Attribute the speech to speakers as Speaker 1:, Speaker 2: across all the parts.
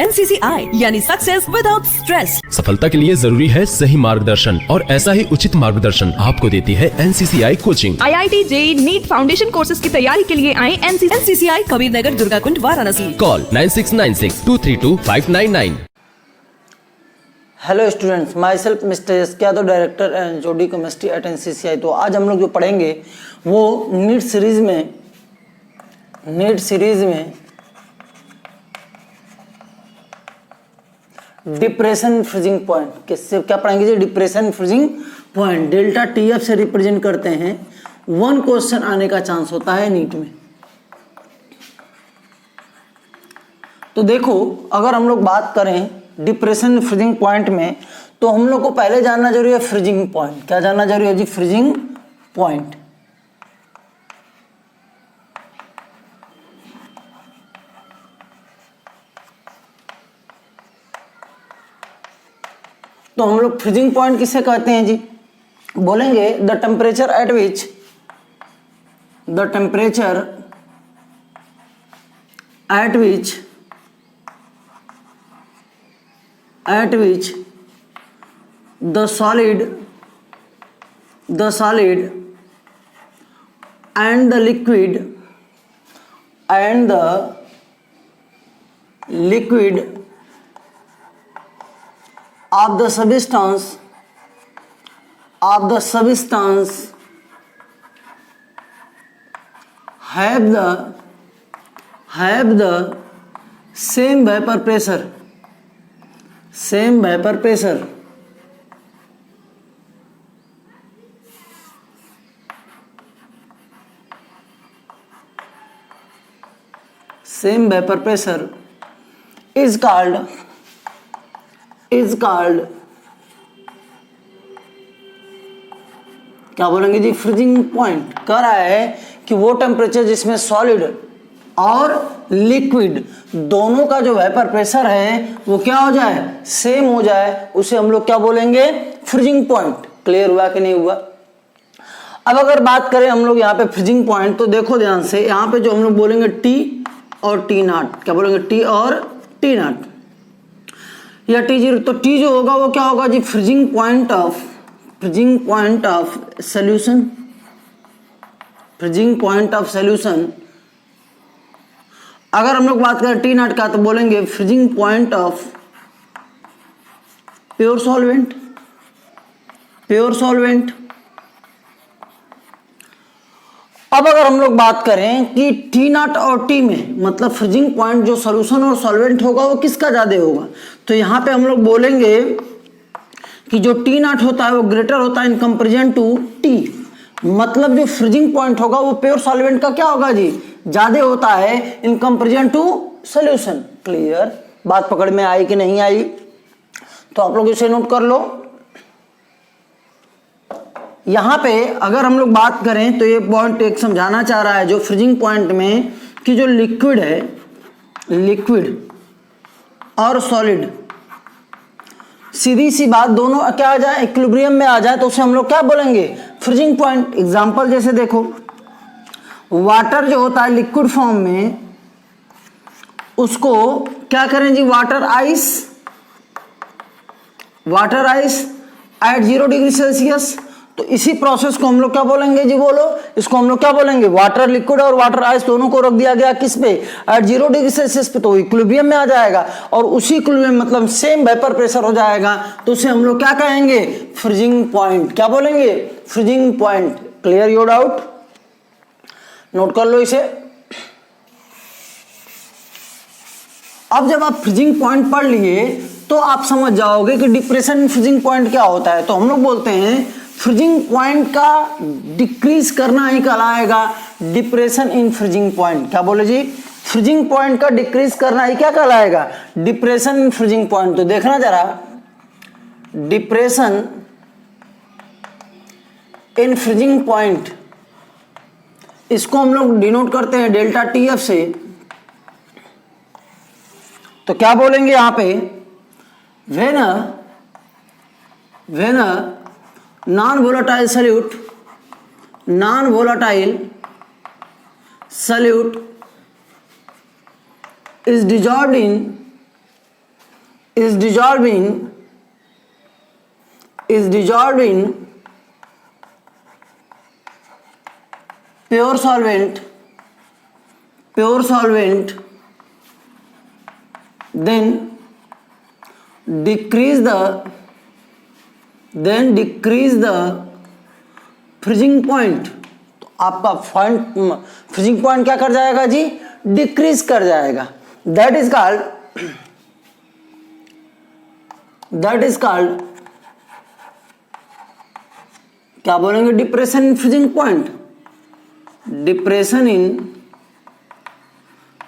Speaker 1: NCCI यानी success without stress.
Speaker 2: सफलता के लिए जरूरी है सही मार्गदर्शन और ऐसा ही उचित मार्गदर्शन आपको देती है NCCI coaching.
Speaker 3: IIT JEE NEET foundation courses की तैयारी के लिए आए
Speaker 1: NCCI Kabir Nagar, Durga Kund, Varanasi.
Speaker 2: Call 9696232599।
Speaker 4: Hello students, my self mister S Yadav, director and जोडी केमिस्ट्री एट NCCI। तो आज हम लोग जो पढ़ेंगे वो नीट सीरीज में डिप्रेशन फ्रीजिंग पॉइंट किससे क्या पढ़ेंगे जी? Depression freezing point delta TF से रिप्रेजेंट करते हैं। 1 क्वेश्चन आने का चांस होता है नीट में। तो देखो, अगर हम लोग बात करें डिप्रेशन फ्रीजिंग पॉइंट में, तो हम लोग को पहले जानना जरूरी है फ्रीजिंग पॉइंट। क्या जानना जरूरी है जी? Freezing point. तो हम लोग फ्रीजिंग पॉइंट किसे कहते हैं जी? बोलेंगे the temperature at which the solid and the liquid of the substance have the same vapor pressure। Same vapour pressure. Same vapour pressure is called क्या बोलेंगे जी? Freezing point. कह रहा है कि वो टेम्परेचर जिसमें सॉलिड और लिक्विड दोनों का जो वेपर प्रेशर है वो क्या हो जाए? सेम हो जाए, उसे हम लोग क्या बोलेंगे? Freezing point. क्लियर हुआ कि नहीं हुआ? अब अगर बात करें हम लोग यहाँ पे फ्रीजिंग पॉइंट, तो देखो ध्यान से, यहाँ पे जो हम लोग बोलेंगे T और T0। क्या बोलेंगे? T और T0 या T0। तो T जो होगा वो क्या होगा जी? Freezing point of solution. अगर हम लोग बात करें T0 का, तो बोलेंगे freezing point of pure solvent. अब अगर हम लोग बात करें कि T0 और T में, मतलब फ्रीजिंग पॉइंट जो सॉल्यूशन और सॉल्वेंट होगा वो किसका ज्यादा होगा? तो यहां पे हम लोग बोलेंगे कि जो T0 होता है वो ग्रेटर होता है इन कंपेरिजन टू T। मतलब जो फ्रीजिंग पॉइंट होगा वो प्योर सॉल्वेंट का क्या होगा जी? ज्यादा होता है in comparison to solution. Clear? बात पकड़ में आई कि नहीं आई? तो आप लोग इसे नोट कर लो। यहां पे अगर हम लोग बात करें तो ये पॉइंट एक समझाना चाह रहा है जो फ्रीजिंग पॉइंट में, कि जो लिक्विड है, लिक्विड और सॉलिड, सीधी सी बात, दोनों क्या आ जाए? इक्विलिब्रियम में आ जाए, तो उसे हम लोग क्या बोलेंगे? Freezing point. एग्जांपल जैसे देखो, वाटर जो होता है लिक्विड फॉर्म में, उसको क्या करें जी? Water ice at 0 degree Celsius. तो इसी प्रोसेस को हम लोग क्या बोलेंगे जी? बोलो, इसको हम लोग क्या बोलेंगे? वाटर लिक्विड और वाटर आइस दोनों को रख दिया गया किस पे? एट 0 डिग्री सेल्सियस पे, तो इक्विलिब्रियम में आ जाएगा और उसी इक्विलिब्रियम मतलब सेम वेपर प्रेशर हो जाएगा, तो उसे हम लोग क्या कहेंगे? Freezing point. क्या बोलेंगे? Freezing point. Clear your doubt? Note कर लो इसे। अब जब आप फ्रीजिंग पॉइंट पढ़ लिए तो आप समझ जाओगे कि डिप्रेशन फ्रीजिंग पॉइंट क्या होता है। तो हम लोग बोलते हैं फ्रीजिंग पॉइंट का डिक्रीज करना ही कहलाएगा डिप्रेशन इन फ्रीजिंग पॉइंट। क्या बोले जी? फ्रीजिंग पॉइंट का डिक्रीज करना ही क्या कहलाएगा? Depression in freezing point. तो देखना जरा, डिप्रेशन इन फ्रीजिंग पॉइंट, इसको हम लोग डिनोट करते हैं डेल्टा TF से। तो क्या बोलेंगे यहां पे? When non volatile solute is dissolved in is dissolved in pure solvent, then decrease the freezing point. तो आपका फ्रीजिंग पॉइंट क्या कर जाएगा जी, डिक्रीज कर जाएगा। दैट इज कॉल्ड क्या बोलेंगे, depression in freezing point, depression in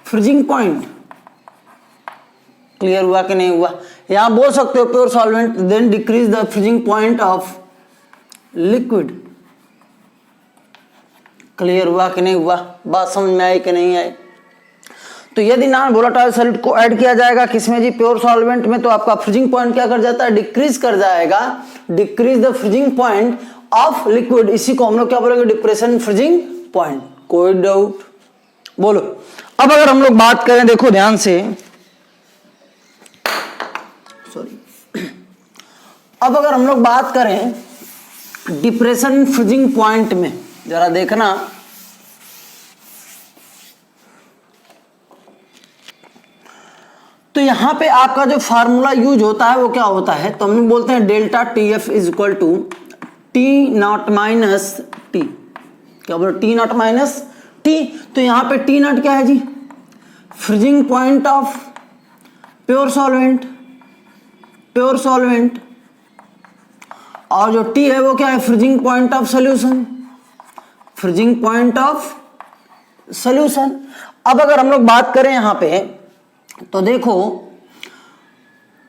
Speaker 4: freezing point. Clear हुआ कि नहीं हुआ? यहां बोल सकते हो pure solvent then decrease the freezing point of liquid. Clear हुआ कि नहीं हुआ? बात समझ में आई कि नहीं आई? तो यदि नॉन वोलेटाइल सॉलिड को ऐड किया जाएगा किसमें जी, प्योर सॉल्वेंट में, तो आपका फ्रीजिंग पॉइंट क्या कर जाता है, डिक्रीज कर जाएगा, decrease the freezing point of liquid. इसी को हम लोग क्या बोलेंगे, डिप्रेशन फ्रीजिंग पॉइंट। कोई डाउट? बोलो। अब अगर हम लोग बात करें, देखो ध्यान से, अब अगर हम लोग बात करें डिप्रेशन फ्रीजिंग पॉइंट में, जरा देखना, तो यहां पे आपका जो फार्मूला यूज होता है वो क्या होता है, तो हम लोग बोलते हैं delta T F is equal to T not minus T. क्या बोलो, टी नॉट माइनस टी। तो यहां पे टी नॉट क्या है जी, freezing point of pure solvent, और जो टी है वो क्या है, freezing point of solution, freezing point of solution. अब अगर हम लोग बात करें यहां पे, तो देखो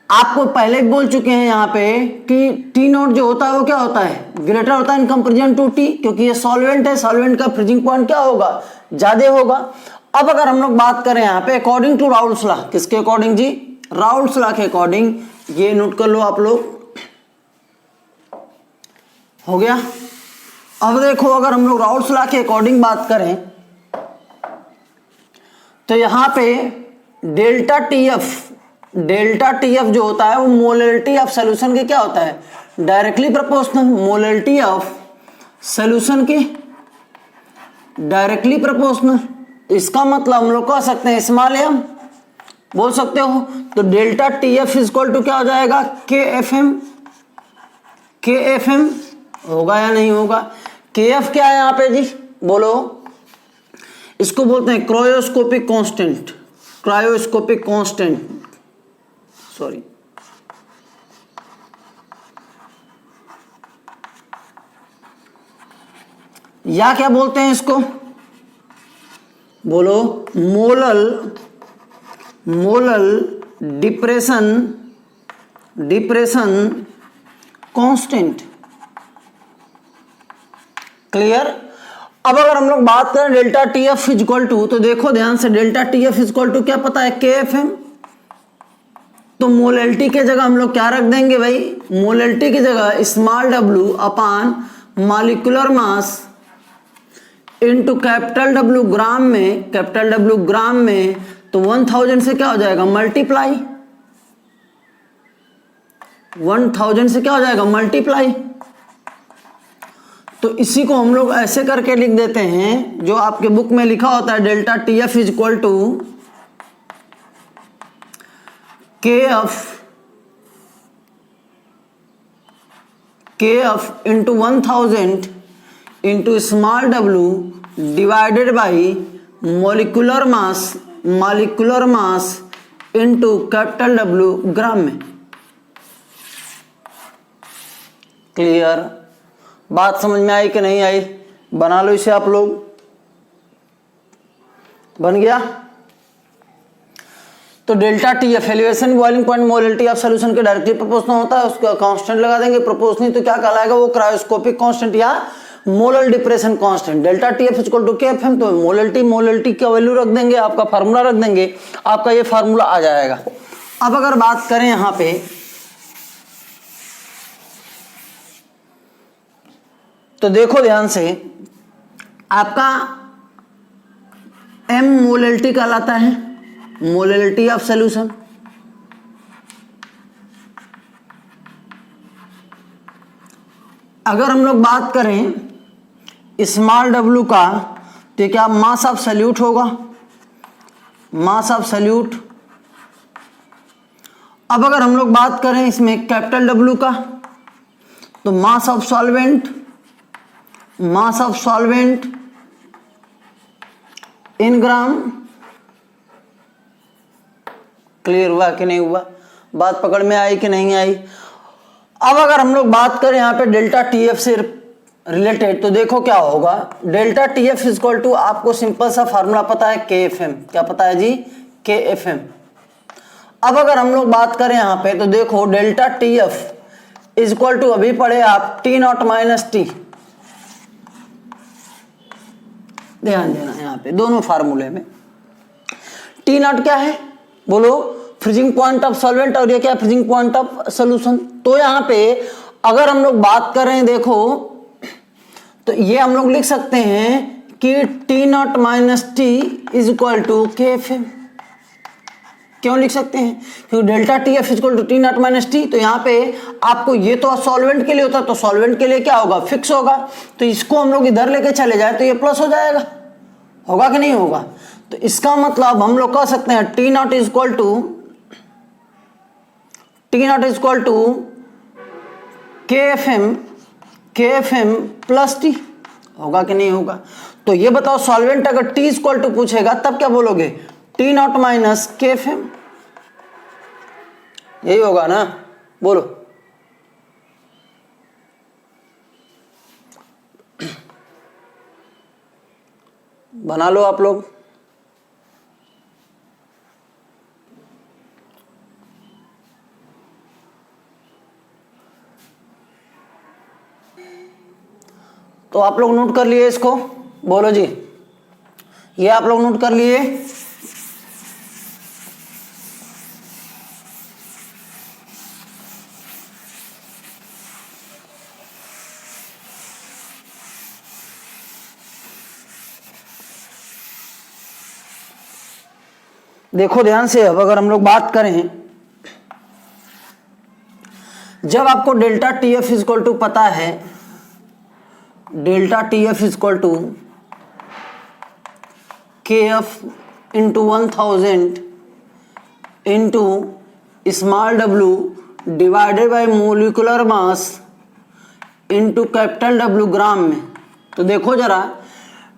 Speaker 4: आपको पहले बोल चुके हैं यहां पे कि टी नॉट जो होता है वो क्या होता है, ग्रेटर होता है इन कंपेरिजन टू टी, क्योंकि ये सॉल्वेंट है, सॉल्वेंट का फ्रीजिंग पॉइंट क्या होगा, ज्यादा होगा। अब अगर हम लोग बात करें यहां पे अकॉर्डिंग टू राउल्ट्स लॉ, किसके अकॉर्डिंग जी, राउल्ट्स लॉ के अकॉर्डिंग, ये नोट कर लो आप लोग, हो गया। अब देखो अगर हम लोग राउल्ट्स लॉ के अकॉर्डिंग बात करें, तो यहां पे डेल्टा टी एफ जो होता है वो मोलरिटी ऑफ सॉल्यूशन के क्या होता है, directly proportional. Molarity of solution के डायरेक्टली प्रोपोर्शनल। इसका मतलब हम लोग कह सकते हैं स्मॉल एम बोल सकते हो। तो delta T F is equal to क्या हो जाएगा, के एफ एम होगा या नहीं होगा? के एफ क्या है यहाँ पे जी, बोलो। इसको बोलते हैं क्रायोस्कोपिक कांस्टेंट, सॉरी, या क्या बोलते हैं इसको, बोलो, मोलल डिप्रेशन कांस्टेंट। क्लियर? अब अगर हम लोग बात करें delta T F equal to, तो देखो ध्यान से, delta T F equal to क्या पता है, के एफ एम। तो मोलरिटी के जगह हम लोग क्या रख देंगे भाई, मोलरिटी की जगह small W upon molecular mass into capital W gram में, तो 1000 से क्या हो जाएगा, मल्टीप्लाई, 1000 से क्या हो जाएगा, मल्टीप्लाई। तो इसी को हम लोग ऐसे करके लिख देते हैं, जो आपके बुक में लिखा होता है, delta T F is equal to K F into 1000 into small W divided by molecular mass into capital W gram में। क्लियर? बात समझ में आई कि नहीं आई? बना लो इसे आप लोग, बन गया। तो delta T F elevation boiling point molarity of solution के डायरेक्टली प्रोपोर्शनल होता है, उसका कांस्टेंट लगा देंगे, प्रोपोर्शनल तो क्या कहलाएगा, वो क्रायोस्कोपिक कांस्टेंट या molar depression constant. Delta T F equal to K F M, तो मोलरिटी का वैल्यू रख देंगे, आपका फार्मूला रख देंगे, आपका ये फार्मूला आ जाएगा। अब अगर बात करें यहां पे, तो देखो ध्यान से, आपका एम मोलरिटी कहलाता है, मोलरिटी ऑफ सॉल्यूशन। अगर हम लोग बात करें स्मॉल w का, तो क्या मास ऑफ सल्यूट होगा, मास ऑफ सल्यूट। अब अगर हम लोग बात करें इसमें कैपिटल W का, तो mass of solvent, mass of solvent in gram. Clear हुआ कि नहीं हुआ, बात पकड़ में आई कि नहीं आई। अब अगर हम लोग बात करें यहाँ पे डेल्टा TF से रिलेटेड, तो देखो क्या होगा, डेल्टा TF इक्वल टू, आपको सिंपल सा फार्मूला पता है KFM, क्या पता है जी, KFM। अब अगर हम लोग बात करें यहाँ पे, तो देखो डेल्टा TF इक्वल टू, अभी पढ़े आप T0 माइनस टी, ध्यान देना यहाँ पे दोनों फार्मूले में। T0 क्या है बोलो, फ्रीजिंग पॉइंट ऑफ सॉल्वेंट, और ये क्या फ्रीजिंग पॉइंट ऑफ सोल्यूशन। तो यहाँ पे अगर हम लोग बात करें देखो, तो ये हम लोग लिख सकते हैं कि T0 minus T is equal to KFM। क्यों लिख सकते हैं, क्योंकि delta TF equal to T0 minus T, तो यहाँ पे आपको ये तो सॉल्वेंट के लिए होता है, तो सॉल्वेंट के लिए क्या होगा, फिक्स होगा। तो इसको हम लोग इधर लेके चले जाए तो ये प्लस हो जाएगा, होगा कि नहीं होगा। तो इसका मतलब हम लोग कह सकते हैं T0 equal to KFM plus T, होगा कि नहीं होगा। तो ये बताओ सॉल्वेंट अगर T इक्वल टू पूछेगा तब क्या बोलोगे, T0 माइनस KFM, यही होगा ना, बोलो। बना लो आप लोग। तो आप लोग नोट कर लिए इसको, बोलो जी, ये आप लोग नोट कर लिए। देखो ध्यान से, अब अगर हम लोग बात करें, जब आपको डेल्टा TF इक्वल टू पता है, delta TF equal to KF into 1000 into small w divided by molecular mass into capital W gram में। तो देखो जरा,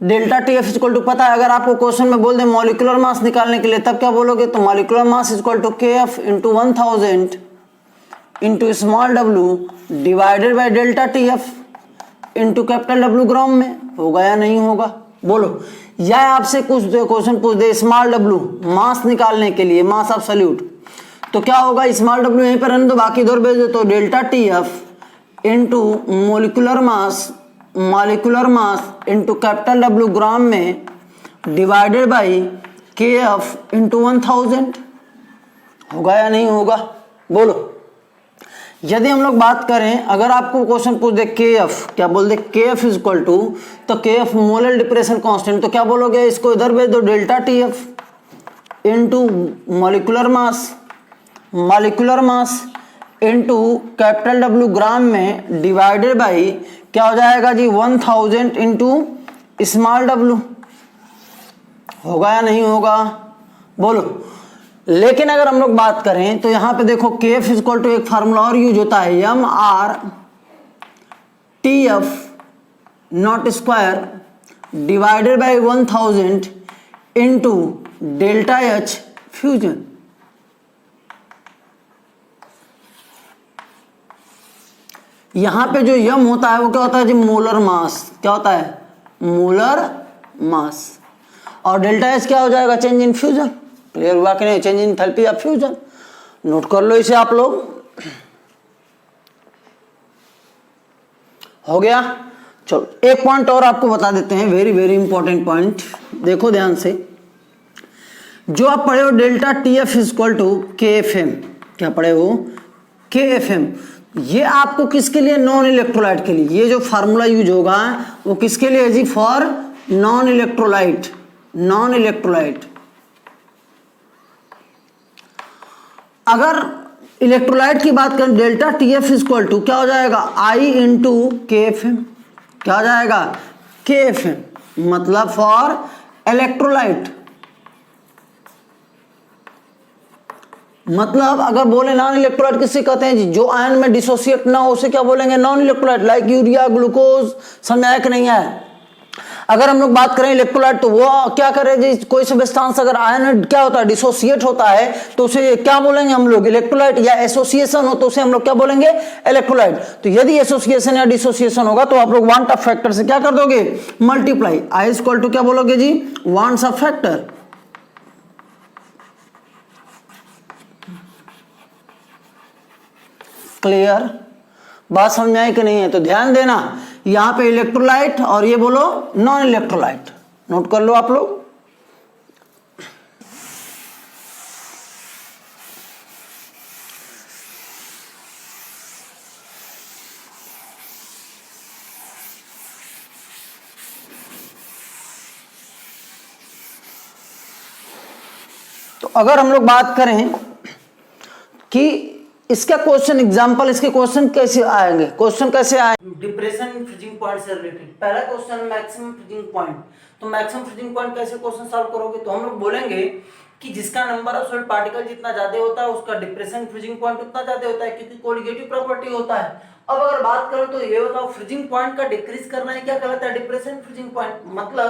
Speaker 4: डेल्टा TF इक्वल टू पता है, अगर आपको क्वेश्चन में बोल दे मॉलिकुलर मास निकालने के लिए, तब क्या बोलोगे, तो molecular mass equal to KF into 1000 into small w divided by delta TF into capital W gram में। होगा या नहीं होगा, बोलो। या आपसे कुछ क्वेश्चन पूछ दे स्मॉल w मास निकालने के लिए, मास ऑफ सल्यूट, तो क्या होगा, स्मॉल w यहीं पर रहने दो, बाकी इधर भेज दो। तो delta TF into molecular mass into capital W gram में डिवाइडेड बाई KF इंटू 1000। होगा या नहीं होगा, बोलो। यदि हम लोग बात करें, अगर आपको क्वेश्चन पूछ दे KF, क्या बोल दे, KF इक्वल टू, तो KF मोलर डिप्रेशन कांस्टेंट, तो क्या बोलोगे, इसको इधर भेज दो, delta TF into molecular mass into capital W gram में डिवाइडेड बाई क्या हो जाएगा जी, 1000 इंटू स्मॉल w। होगा या नहीं होगा, बोलो। लेकिन अगर हम लोग बात करें, तो यहां पे देखो KF इक्वल टू एक फार्मूला और यूज होता है, MR TF not square divided by 1000 into delta H fusion. यहां पे जो यम होता है वो क्या होता है जी, मोलर मास। क्या होता है, मोलर मास। और डेल्टा एच क्या हो जाएगा, चेंज इन फ्यूजन। क्लियर हुआ कि नहीं, change in enthalpy of fusion. Note कर लो इसे आप लोग, हो गया। चलो एक पॉइंट और आपको बता देते हैं, वेरी वेरी इंपॉर्टेंट पॉइंट, देखो ध्यान से। जो आप पढ़े हो delta TF equal to KFM, क्या पढ़े हो, KFM, ये आपको किसके लिए, नॉन इलेक्ट्रोलाइट के लिए। ये जो फार्मूला यूज होगा वो किसके लिए है जी, फॉर नॉन इलेक्ट्रोलाइट। अगर इलेक्ट्रोलाइट की बात करें delta T F equal to क्या हो जाएगा i into K F M, क्या हो जाएगा के एफ एम, मतलब फॉर इलेक्ट्रोलाइट। मतलब अगर बोले नॉन इलेक्ट्रोलाइट किसे कहते हैं जी, जो आयन में डिसोसिएट ना हो उसे क्या बोलेंगे non electrolyte, like urea glucose, समझ आया कि नहीं है। अगर हम लोग बात करें इलेक्ट्रोलाइट तो वो क्या करे जी, कोई सब्सटेंस अगर आयन क्या होता है डिसोसिएट होता है तो उसे क्या बोलेंगे हम लोग इलेक्ट्रोलाइट, या एसोसिएशन हो तो उसे हम लोग क्या बोलेंगे इलेक्ट्रोलाइट। तो यदि एसोसिएशन या डिसोसिएशन होगा तो आप लोग वांट ऑफ फैक्टर से क्या कर दोगे मल्टीप्लाई, आई इक्वल टू क्या बोलोगे जी वांट्स ऑफ फैक्टर। क्लियर, बात समझ में आई कि नहीं है। तो ध्यान देना यहां पे इलेक्ट्रोलाइट और ये बोलो नॉन इलेक्ट्रोलाइट, नोट कर लो आप लोग। तो अगर हम लोग बात करें कि इसका क्वेश्चन एग्जांपल, इसके क्वेश्चन कैसे आएंगे, क्वेश्चन कैसे आएंगे डिप्रेशन फ्रीजिंग पॉइंट से रिलेटेड। पहला क्वेश्चन मैक्सिमम फ्रीजिंग पॉइंट, तो मैक्सिमम फ्रीजिंग पॉइंट कैसे क्वेश्चन सॉल्व करोगे, तो हम लोग बोलेंगे कि जिसका नंबर ऑफ सॉलिड पार्टिकल जितना ज्यादा होता है उसका डिप्रेशन फ्रीजिंग पॉइंट उतना ज्यादा होता है, क्योंकि कोलिगेटिव प्रॉपर्टी होता है। अब अगर बात करो तो ये बताओ फ्रीजिंग पॉइंट का डिक्रीज करना है क्या कहलाता है डिप्रेशन फ्रीजिंग पॉइंट, मतलब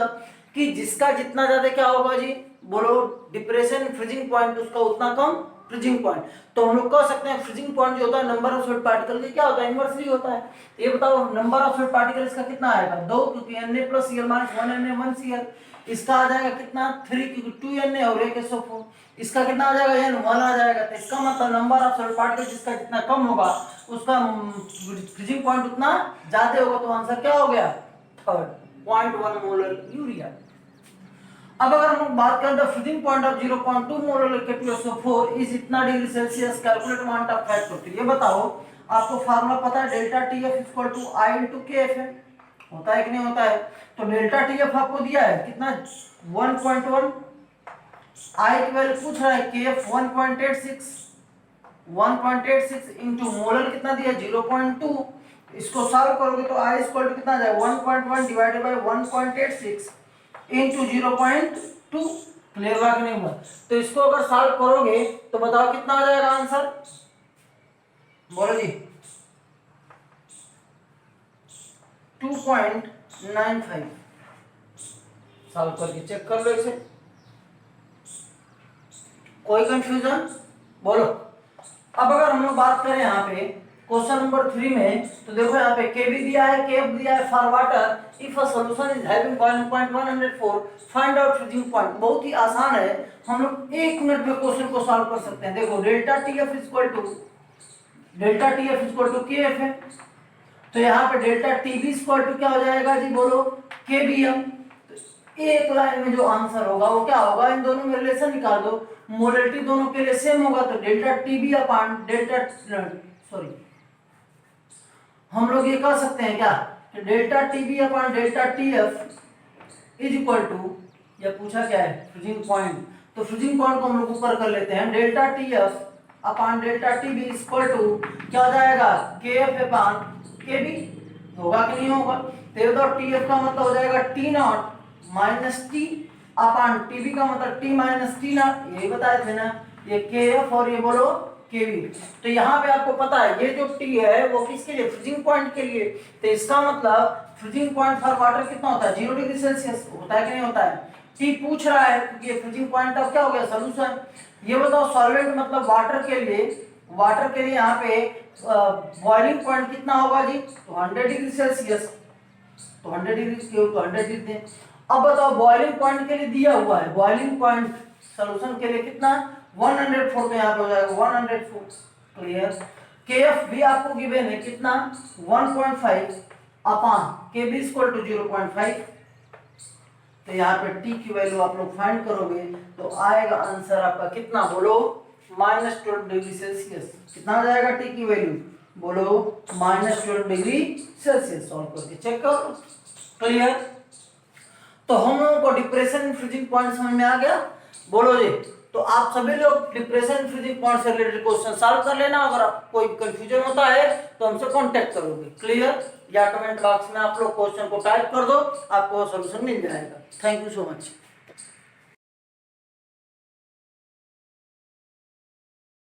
Speaker 4: कि जिसका जितना ज्यादा क्या होगा जी बोलो डिप्रेशन फ्रीजिंग पॉइंट उसका उतना कम फ्रीजिंग पॉइंट। तो हम लोग कह सकते हैं फ्रीजिंग पॉइंट जो होता है नंबर ऑफ सॉलिड पार्टिकल के क्या होता है इनवर्सली होता है। तो ये बताओ नंबर ऑफ सॉलिड पार्टिकल इसका कितना आएगा 2, क्योंकि Na + Cl - 1Na 1Cl। इसका आ जाएगा कितना 3, क्योंकि 2Na और 1SO4। इसका कितना आ जाएगा N 1 आ जाएगा। तो इसका मतलब नंबर ऑफ सॉलिड पार्टिकल जिसका जितना कम होगा उसका फ्रीजिंग पॉइंट उतना ज्यादा होगा। तो आंसर क्या हो गया थर्ड 0.1 मोलर यूरिया। अब अगर हम लोग बात करें तो freezing point of 0.2 molar K2SO4 is इतना degree Celsius, calculate van't Hoff factor. तो ये बताओ आपको फार्मूला पता है delta TF equal to I into KF है, होता है कि नहीं होता है। तो डेल्टा टीएफ आपको दिया है कितना 1.1, आई की वैल्यू पूछ रहा है केएफ 1.86 इंटू मोलर कितना दिया 0.2। इसको सॉल्व करोगे तो आई इक्वल टू कितना आ जाएगा 1.1 डिवाइडेड बाय 1.86 इंटू 0.2। क्लियर हुआ कि नहीं हुआ। तो इसको अगर सॉल्व करोगे तो बताओ कितना आ जाएगा आंसर, बोलो जी 2.95। सॉल्व करके चेक कर लो इसे, कोई कंफ्यूजन बोलो। अब अगर हम लोग बात करें यहाँ पे क्वेश्चन नंबर 3 में तो देखो यहाँ पे के भी दिया है केएफ दिया है for water if a solution is having boiling point 104 find out freezing point. बहुत ही आसान है, हम लोग 1 मिनट में क्वेश्चन को सॉल्व कर सकते हैं। देखो delta TF equal to KF है, तो यहाँ पे डेल्टा टीबी इक्वल टू क्या हो जाएगा जी बोलो केबीएम। तो एक लाइन में जो आंसर होगा वो क्या होगा, इन दोनों में रिलेशन निकाल दो, मोलरिटी दोनों के लिए सेम होगा। तो डेल्टा टीबी अपॉन डेल्टा हम लोग ये कह सकते हैं क्या कि delta TB upon delta TF is equal to, या पूछा क्या है फ्रीजिंग पॉइंट, तो फ्रीजिंग पॉइंट को हम लोग ऊपर कर लेते हैं। Delta TF upon delta TB is equal to क्या हो जाएगा केएफ अपॉन केबी, होगा कि नहीं होगा। तो टीएफ का मतलब हो जाएगा T not minus T upon TB का मतलब टी माइनस टी नॉट, यही बताए थे ना, ये केएफ और ये बोलो केवी। तो यहाँ पे आपको पता है ये जो टी है वो किसके लिए फ्रीजिंग पॉइंट के लिए। तो इसका मतलब फ्रीजिंग पॉइंट फॉर वाटर कितना होता है 0 डिग्री सेल्सियस, होता है कि नहीं होता है। टी पूछ रहा है क्योंकि ये फ्रीजिंग पॉइंट अब क्या हो गया सोल्यूशन। ये बताओ सॉल्वेंट मतलब वाटर के लिए यहाँ पे बॉइलिंग पॉइंट कितना होगा जी, तो 100 डिग्री सेल्सियस। तो 100 डिग्री के ऊपर 100 डिग्री। अब बताओ बॉइलिंग पॉइंट के लिए दिया हुआ है, बॉइलिंग पॉइंट सॉल्यूशन के लिए कितना 104 पे यहाँ पे हो जाएगा 104। क्लियर। केएफ भी आपको गिवन है कितना 1.5 अपॉन केबी इक्वल टू 0.5। तो यहाँ पे टी की वैल्यू आप लोग फाइंड करोगे तो आएगा आंसर आपका कितना बोलो -12 डिग्री सेल्सियस। कितना आ जाएगा टी की वैल्यू बोलो -12 डिग्री सेल्सियस। सॉल्व करके चेक करो। क्लियर। तो हम लोगों को डिप्रेशन फ्रीजिंग पॉइंट समझ में आ गया, बोलो जी तो आप सभी लोग डिप्रेशन फ्रीजिंग पॉइंट से रिलेटेड क्वेश्चन सॉल्व कर लेना। अगर आप कोई कंफ्यूजन होता है तो हमसे कांटेक्ट करोगे। क्लियर? या कमेंट बॉक्स में आप लोग क्वेश्चन को टाइप कर दो, आपको सॉल्यूशन मिल जाएगा। Thank you so much.